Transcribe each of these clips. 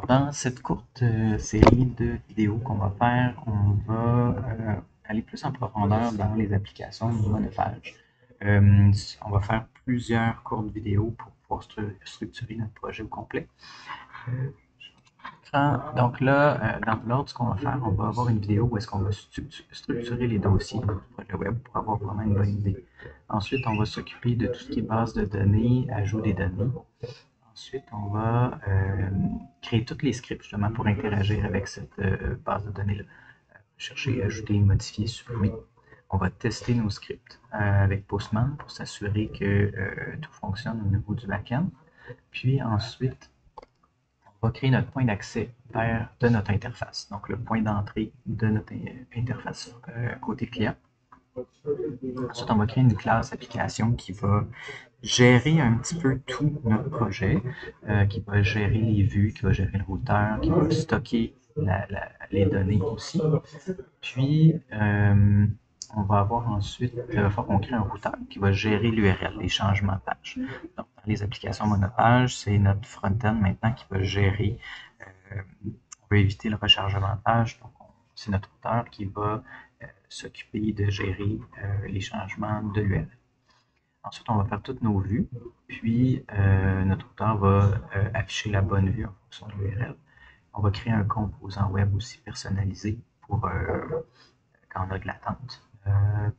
Dans cette courte série de vidéos qu'on va faire, on va aller plus en profondeur dans les applications de monophage. On va faire plusieurs courtes vidéos pour pouvoir structurer notre projet au complet. Donc là, dans l'ordre, ce qu'on va faire, on va avoir une vidéo où est-ce qu'on va structurer les dossiers du projet web pour avoir vraiment une bonne idée. Ensuite, on va s'occuper de tout ce qui est base de données, ajout des données. Ensuite, on va créer tous les scripts justement pour interagir avec cette base de données-là. Chercher, ajouter, modifier, supprimer. On va tester nos scripts avec Postman pour s'assurer que tout fonctionne au niveau du backend. Puis ensuite, on va créer notre point d'accès de notre interface, donc le point d'entrée de notre interface côté client. Ensuite, on va créer une classe application qui va gérer un petit peu tout notre projet, qui va gérer les vues, qui va gérer le routeur, qui va stocker les données aussi. Puis, on va avoir ensuite, il va falloir qu'on crée un routeur qui va gérer l'URL, les changements de page. Donc, dans les applications monopage, c'est notre front-end maintenant qui va gérer, on va éviter le rechargement de page. Donc, c'est notre routeur qui va s'occuper de gérer les changements de l'URL. Ensuite, on va faire toutes nos vues, puis notre routeur va afficher la bonne vue en fonction de l'URL. On va créer un composant web aussi personnalisé pour quand on a de l'attente.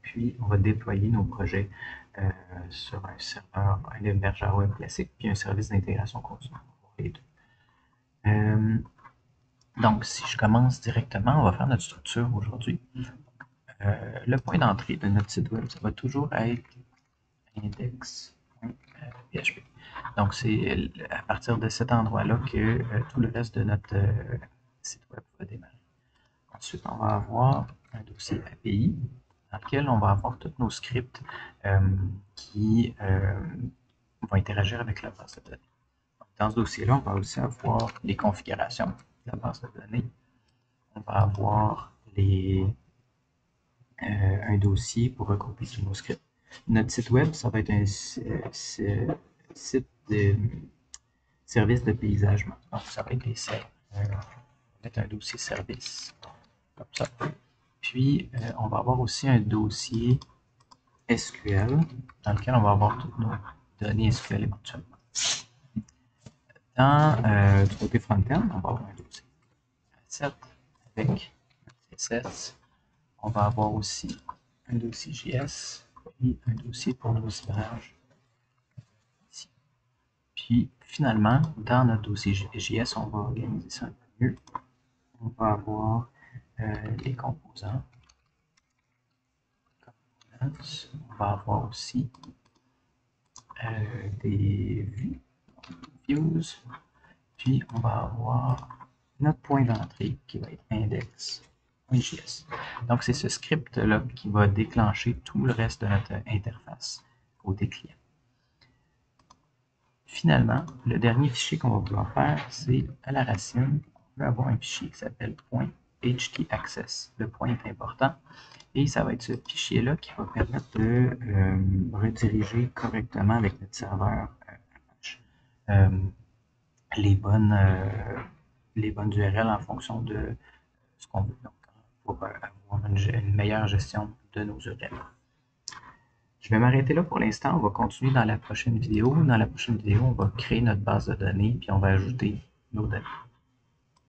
Puis, on va déployer nos projets sur un serveur, un hébergeur web classique, puis un service d'intégration continue. Les deux. Donc, si je commence directement, on va faire notre structure aujourd'hui. Le point d'entrée de notre site web, ça va toujours être index.php. Donc, c'est à partir de cet endroit-là que tout le reste de notre site web va démarrer. Ensuite, on va avoir un dossier API dans lequel on va avoir tous nos scripts qui vont interagir avec la base de données. Donc, dans ce dossier-là, on va aussi avoir les configurations de la base de données. On va avoir un dossier pour regrouper tous nos scripts. Notre site web, ça va être un site de service de paysagement. Donc, ça va être des mettre un dossier service, comme ça. Puis, on va avoir aussi un dossier SQL dans lequel on va avoir toutes nos données SQL éventuellement. Dans du côté front-end, on va avoir un dossier asset avec CSS. On va avoir aussi un dossier JS, puis un dossier pour nos images ici. Puis finalement, dans notre dossier JS, on va organiser ça un peu mieux. On va avoir les composants. On va avoir aussi des vues, views. Puis on va avoir notre point d'entrée qui va être index.js. Donc c'est ce script-là qui va déclencher tout le reste de notre interface côté client. Finalement, le dernier fichier qu'on va vouloir faire, c'est à la racine, on veut avoir un fichier qui s'appelle .htaccess. Le point est important et ça va être ce fichier-là qui va permettre de rediriger correctement avec notre serveur les bonnes URL en fonction de ce qu'on veut. Donc, pour avoir une meilleure gestion de nos URL. Je vais m'arrêter là pour l'instant. On va continuer dans la prochaine vidéo. Dans la prochaine vidéo, on va créer notre base de données puis on va ajouter nos données.